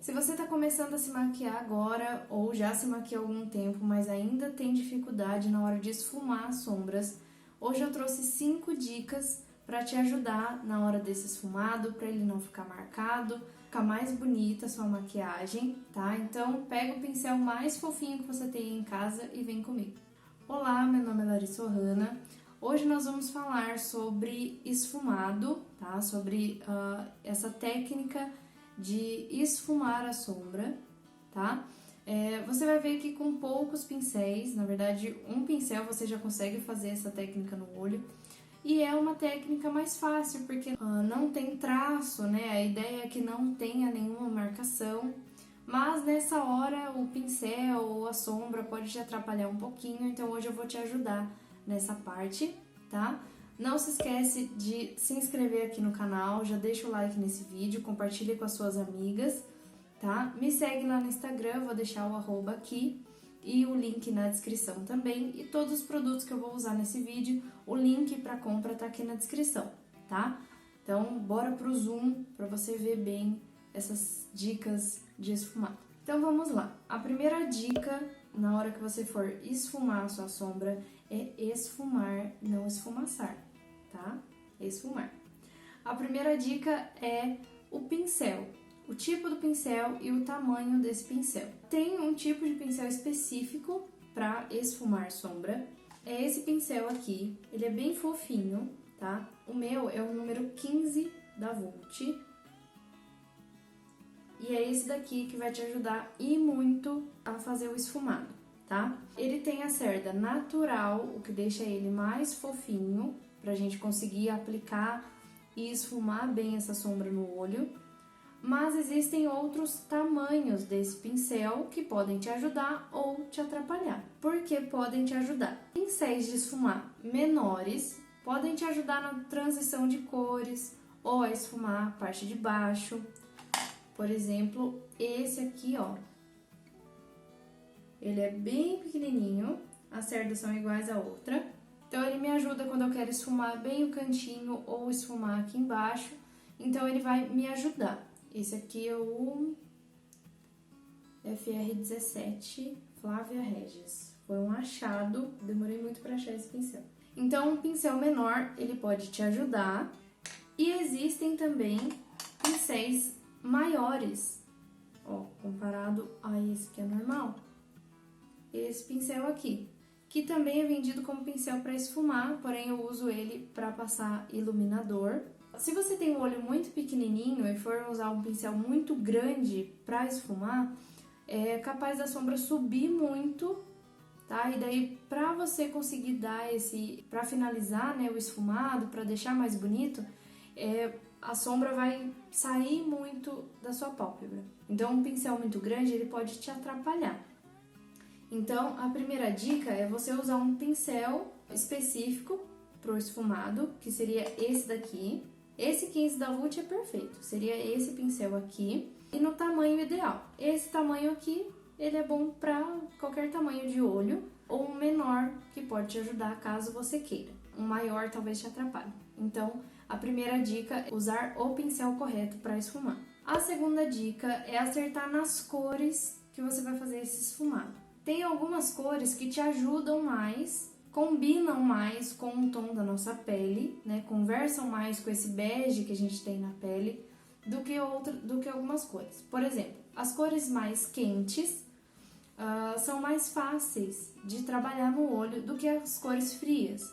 Se você está começando a se maquiar agora ou já se maquiou há algum tempo, mas ainda tem dificuldade na hora de esfumar as sombras, hoje eu trouxe 5 dicas para te ajudar na hora desse esfumado, para ele não ficar marcado, ficar mais bonita a sua maquiagem, tá? Então pega o pincel mais fofinho que você tem em casa e vem comigo. Olá, meu nome é Larissa Ohana. Hoje nós vamos falar sobre esfumado, tá? Sobre essa técnica de esfumar a sombra, tá? Você vai ver que com poucos pincéis, na verdade um pincel você já consegue fazer essa técnica no olho. E é uma técnica mais fácil, porque não tem traço, né? A ideia é que não tenha nenhuma marcação. Mas nessa hora o pincel ou a sombra pode te atrapalhar um pouquinho, então hoje eu vou te ajudar nessa parte, tá? Não se esquece de se inscrever aqui no canal, já deixa o like nesse vídeo, compartilha com as suas amigas, tá? Me segue lá no Instagram, vou deixar o @ aqui e o link na descrição também. E todos os produtos que eu vou usar nesse vídeo, o link para compra tá aqui na descrição, tá? Então, bora pro zoom para você ver bem essas dicas de esfumado. Então vamos lá. A primeira dica na hora que você for esfumar a sua sombra é esfumar, não esfumaçar, tá? Esfumar. A primeira dica é o pincel, o tipo do pincel e o tamanho desse pincel. Tem um tipo de pincel específico para esfumar sombra, é esse pincel aqui, ele é bem fofinho, tá? O meu é o número 15 da Vult. E é esse daqui que vai te ajudar e muito a fazer o esfumado, tá? Ele tem a cerda natural, o que deixa ele mais fofinho, pra gente conseguir aplicar e esfumar bem essa sombra no olho. Mas existem outros tamanhos desse pincel que podem te ajudar ou te atrapalhar. Por que podem te ajudar? Pincéis de esfumar menores podem te ajudar na transição de cores ou a esfumar a parte de baixo. Por exemplo, esse aqui, ó, ele é bem pequenininho, as cerdas são iguais à outra. Então, ele me ajuda quando eu quero esfumar bem o cantinho ou esfumar aqui embaixo. Então, ele vai me ajudar. Esse aqui é o FR17 Flávia Regis. Foi um achado, demorei muito para achar esse pincel. Então, um pincel menor, ele pode te ajudar. E existem também pincéis maiores, ó, comparado a esse que é normal. Esse pincel aqui, que também é vendido como pincel para esfumar, porém eu uso ele para passar iluminador. Se você tem um olho muito pequenininho e for usar um pincel muito grande para esfumar, é capaz da sombra subir muito, tá? E daí, para você conseguir dar para finalizar, né, o esfumado, para deixar mais bonito, a sombra vai sair muito da sua pálpebra. Então, um pincel muito grande, ele pode te atrapalhar. Então, a primeira dica é você usar um pincel específico pro esfumado, que seria esse daqui. Esse 15 da Vult é perfeito, seria esse pincel aqui. E no tamanho ideal. Esse tamanho aqui, ele é bom para qualquer tamanho de olho, ou um menor, que pode te ajudar caso você queira. Um maior talvez te atrapalhe. Então, a primeira dica é usar o pincel correto para esfumar. A segunda dica é acertar nas cores que você vai fazer esse esfumado. Tem algumas cores que te ajudam mais, combinam mais com o tom da nossa pele, né? Conversam mais com esse bege que a gente tem na pele do que algumas cores. Por exemplo, as cores mais quentes são mais fáceis de trabalhar no olho do que as cores frias.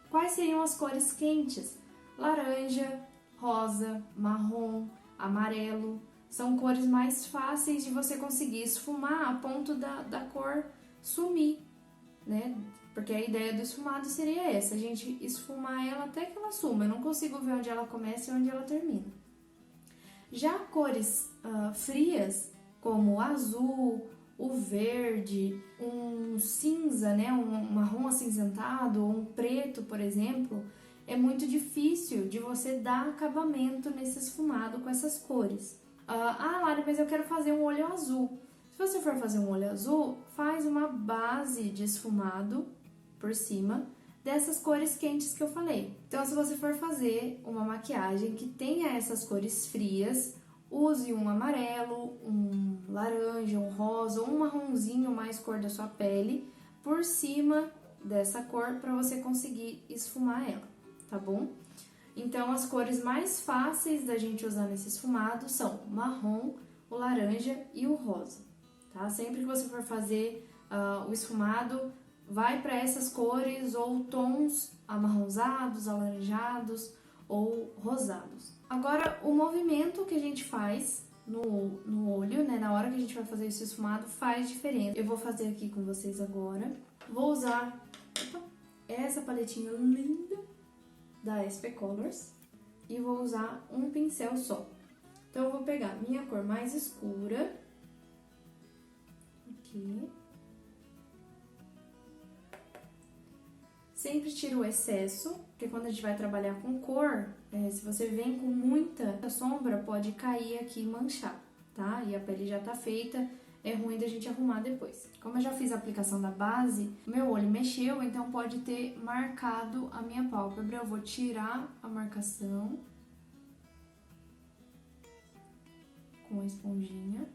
Quais seriam as cores quentes? Laranja, rosa, marrom, amarelo. São cores mais fáceis de você conseguir esfumar a ponto da cor sumir, né? Porque a ideia do esfumado seria essa, a gente esfumar ela até que ela suma. Eu não consigo ver onde ela começa e onde ela termina. Já cores frias, como o azul, o verde, um cinza, né? Um marrom acinzentado ou um preto, por exemplo, é muito difícil de você dar acabamento nesse esfumado com essas cores. Lari, mas eu quero fazer um olho azul. Se você for fazer um olho azul, faz uma base de esfumado por cima dessas cores quentes que eu falei. Então, se você for fazer uma maquiagem que tenha essas cores frias, use um amarelo, um laranja, um rosa ou um marronzinho mais cor da sua pele por cima dessa cor para você conseguir esfumar ela, tá bom? Então, as cores mais fáceis da gente usar nesse esfumado são o marrom, o laranja e o rosa, tá? Sempre que você for fazer o esfumado, vai para essas cores ou tons amarronzados, alaranjados ou rosados. Agora, o movimento que a gente faz no olho, né, na hora que a gente vai fazer esse esfumado, faz diferença. Eu vou fazer aqui com vocês agora. Vou usar essa paletinha linda da SP Colors e vou usar um pincel só. Então, eu vou pegar minha cor mais escura, aqui. Sempre tira o excesso, porque quando a gente vai trabalhar com cor, se você vem com muita sombra, pode cair aqui e manchar, tá? E a pele já tá feita, é ruim da gente arrumar depois. Como eu já fiz a aplicação da base, meu olho mexeu, então pode ter marcado a minha pálpebra. Eu vou tirar a marcação com a esponjinha.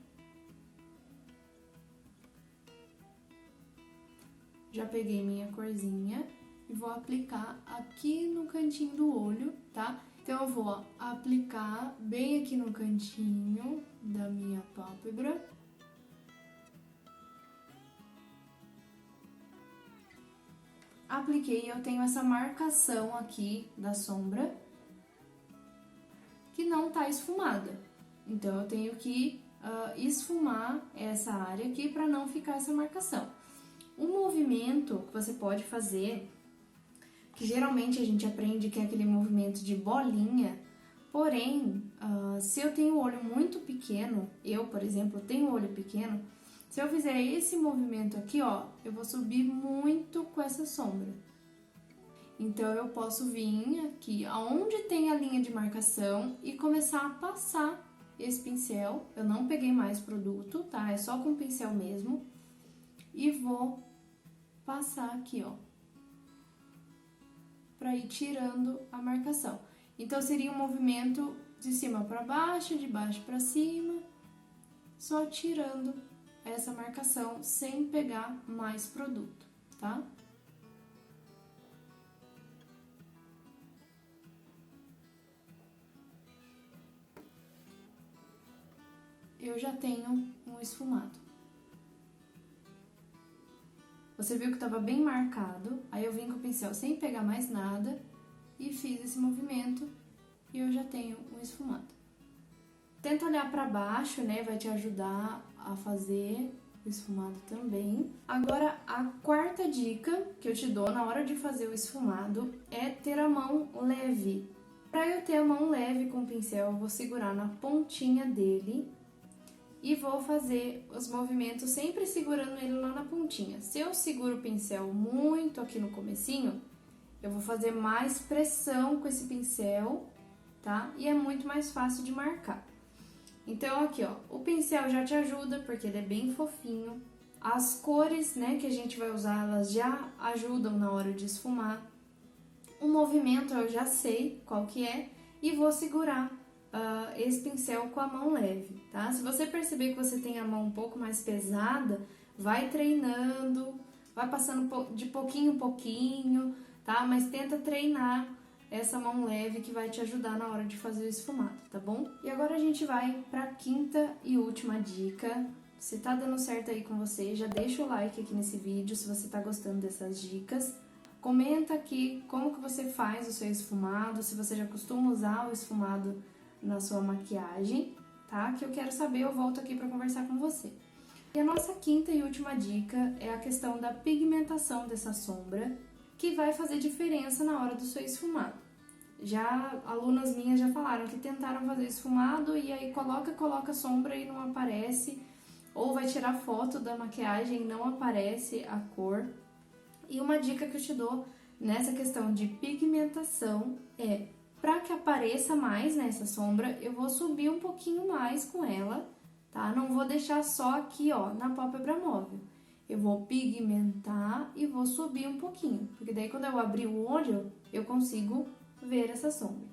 Já peguei minha corzinha e vou aplicar aqui no cantinho do olho, tá? Então, eu vou aplicar bem aqui no cantinho da minha pálpebra. Apliquei, eu tenho essa marcação aqui da sombra que não tá esfumada. Então, eu tenho que esfumar essa área aqui para não ficar essa marcação. Um movimento que você pode fazer, que geralmente a gente aprende que é aquele movimento de bolinha, porém, se eu tenho o olho muito pequeno, eu, por exemplo, tenho o olho pequeno, se eu fizer esse movimento aqui, ó, eu vou subir muito com essa sombra. Então, eu posso vir aqui, aonde tem a linha de marcação, e começar a passar esse pincel. Eu não peguei mais produto, tá? É só com pincel mesmo. E vou passar aqui, ó, pra ir tirando a marcação. Então, seria um movimento de cima pra baixo, de baixo pra cima, só tirando essa marcação sem pegar mais produto, tá? Eu já tenho um esfumado. Você viu que estava bem marcado, aí eu vim com o pincel sem pegar mais nada e fiz esse movimento e eu já tenho um esfumado. Tenta olhar para baixo, né? Vai te ajudar a fazer o esfumado também. Agora, a quarta dica que eu te dou na hora de fazer o esfumado é ter a mão leve. Para eu ter a mão leve com o pincel, eu vou segurar na pontinha dele e vou fazer os movimentos sempre segurando ele lá na pontinha. Se eu seguro o pincel muito aqui no comecinho, eu vou fazer mais pressão com esse pincel, tá? E é muito mais fácil de marcar. Então, aqui, ó, o pincel já te ajuda, porque ele é bem fofinho. As cores, né, que a gente vai usar, elas já ajudam na hora de esfumar. O movimento eu já sei qual que é e vou segurar esse pincel com a mão leve, tá? Se você perceber que você tem a mão um pouco mais pesada, vai treinando, vai passando de pouquinho em pouquinho, tá? Mas tenta treinar essa mão leve que vai te ajudar na hora de fazer o esfumado, tá bom? E agora a gente vai pra quinta e última dica. Se tá dando certo aí com você, já deixa o like aqui nesse vídeo se você tá gostando dessas dicas. Comenta aqui como que você faz o seu esfumado, se você já costuma usar o esfumado na sua maquiagem, tá? Que eu quero saber, eu volto aqui pra conversar com você. E a nossa quinta e última dica é a questão da pigmentação dessa sombra, que vai fazer diferença na hora do seu esfumado. Já alunas minhas já falaram que tentaram fazer esfumado e aí coloca sombra e não aparece, ou vai tirar foto da maquiagem e não aparece a cor. E uma dica que eu te dou nessa questão de pigmentação é, para que apareça mais nessa sombra, eu vou subir um pouquinho mais com ela, tá? Não vou deixar só aqui, ó, na pálpebra móvel. Eu vou pigmentar e vou subir um pouquinho, porque daí quando eu abrir o olho, eu consigo ver essa sombra.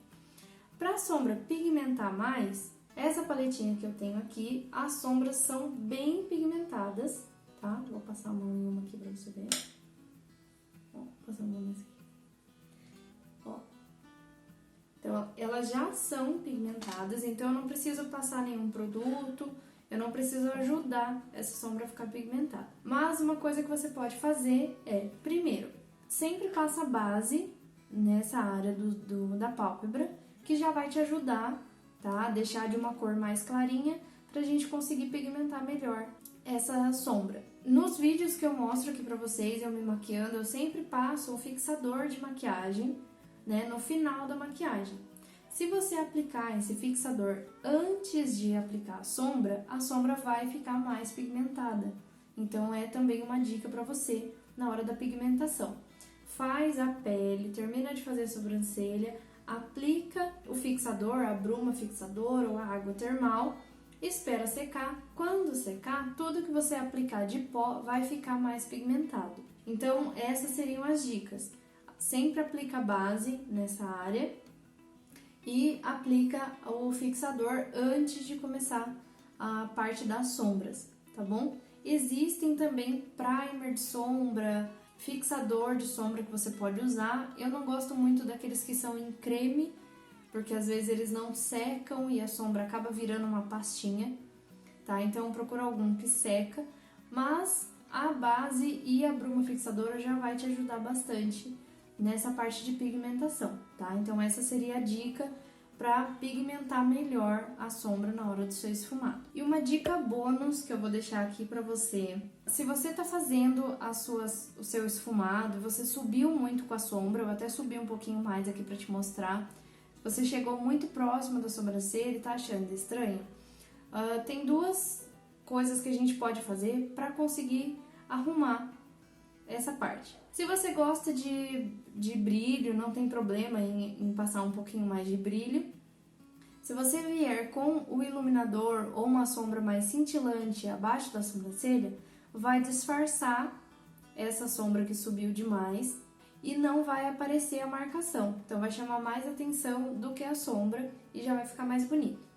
Para a sombra pigmentar mais, Essa paletinha que eu tenho aqui, as sombras são bem pigmentadas, tá? Vou passar a mão em uma aqui pra você ver. Ó, passar a mão nessa aqui. Ó. Então, elas já são pigmentadas, então eu não preciso passar nenhum produto, eu não preciso ajudar essa sombra a ficar pigmentada. Mas uma coisa que você pode fazer é, primeiro, sempre passa base nessa área da pálpebra, que já vai te ajudar, tá? Deixar de uma cor mais clarinha pra gente conseguir pigmentar melhor essa sombra. Nos vídeos que eu mostro aqui pra vocês, eu me maquiando, eu sempre passo o fixador de maquiagem, né, no final da maquiagem. Se você aplicar esse fixador antes de aplicar a sombra vai ficar mais pigmentada. Então é também uma dica pra você na hora da pigmentação. Faz a pele, termina de fazer a sobrancelha, aplica o fixador, a bruma fixador ou a água termal, espera secar. Quando secar, tudo que você aplicar de pó vai ficar mais pigmentado. Então, essas seriam as dicas. Sempre aplica a base nessa área e aplica o fixador antes de começar a parte das sombras, tá bom? Existem também primer de sombra, fixador de sombra que você pode usar. Eu não gosto muito daqueles que são em creme, porque às vezes eles não secam e a sombra acaba virando uma pastinha, tá? Então procura algum que seca, mas a base e a bruma fixadora já vai te ajudar bastante nessa parte de pigmentação, tá? Então essa seria a dica para pigmentar melhor a sombra na hora do seu esfumado. E uma dica bônus que eu vou deixar aqui para você: se você tá fazendo o seu esfumado, você subiu muito com a sombra, eu até subi um pouquinho mais aqui para te mostrar, você chegou muito próximo da sobrancelha e tá achando estranho, tem duas coisas que a gente pode fazer para conseguir arrumar essa parte. Se você gosta de brilho, não tem problema em passar um pouquinho mais de brilho. Se você vier com o iluminador ou uma sombra mais cintilante abaixo da sobrancelha, vai disfarçar essa sombra que subiu demais e não vai aparecer a marcação. Então vai chamar mais atenção do que a sombra e já vai ficar mais bonito.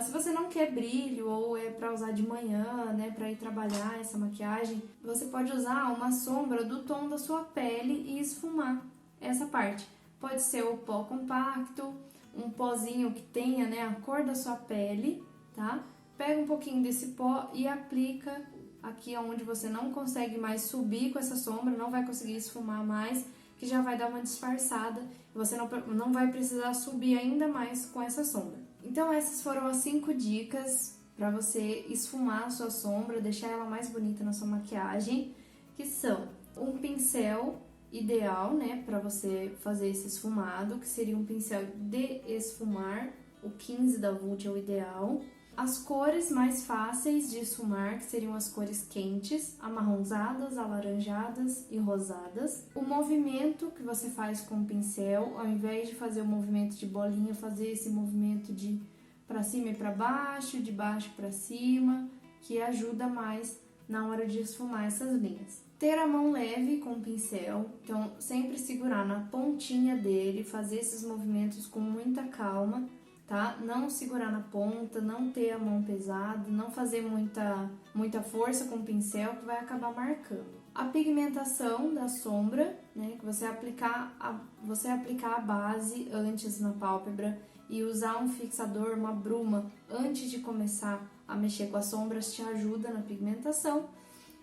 Se você não quer brilho ou é para usar de manhã, né, para ir trabalhar essa maquiagem, você pode usar uma sombra do tom da sua pele e esfumar essa parte. Pode ser o pó compacto, um pozinho que tenha, né, a cor da sua pele, tá? Pega um pouquinho desse pó e aplica aqui onde você não consegue mais subir com essa sombra, não vai conseguir esfumar mais, que já vai dar uma disfarçada e você não vai precisar subir ainda mais com essa sombra. Então essas foram as 5 dicas para você esfumar a sua sombra, deixar ela mais bonita na sua maquiagem, que são um pincel ideal, né, para você fazer esse esfumado, que seria um pincel de esfumar, o 15 da Vult é o ideal. As cores mais fáceis de esfumar, que seriam as cores quentes, amarronzadas, alaranjadas e rosadas. O movimento que você faz com o pincel, ao invés de fazer o movimento de bolinha, fazer esse movimento de para cima e para baixo, de baixo para cima, que ajuda mais na hora de esfumar essas linhas. Ter a mão leve com o pincel, então sempre segurar na pontinha dele, fazer esses movimentos com muita calma, tá? Não segurar na ponta, não ter a mão pesada, não fazer muita força com o pincel que vai acabar marcando. A pigmentação da sombra, né? Que você aplicar a base antes na pálpebra e usar um fixador, uma bruma, antes de começar a mexer com as sombras te ajuda na pigmentação.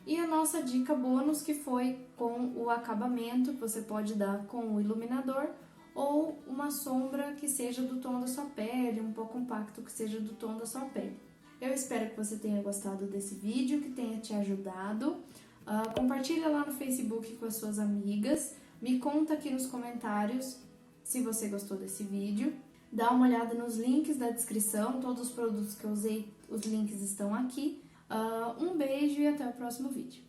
E a nossa dica bônus, que foi com o acabamento, que você pode dar com o iluminador, ou uma sombra que seja do tom da sua pele, um pó compacto que seja do tom da sua pele. Eu espero que você tenha gostado desse vídeo, que tenha te ajudado. Compartilha lá no Facebook com as suas amigas. Me conta aqui nos comentários se você gostou desse vídeo. Dá uma olhada nos links da descrição, todos os produtos que eu usei, os links estão aqui. Um beijo e até o próximo vídeo.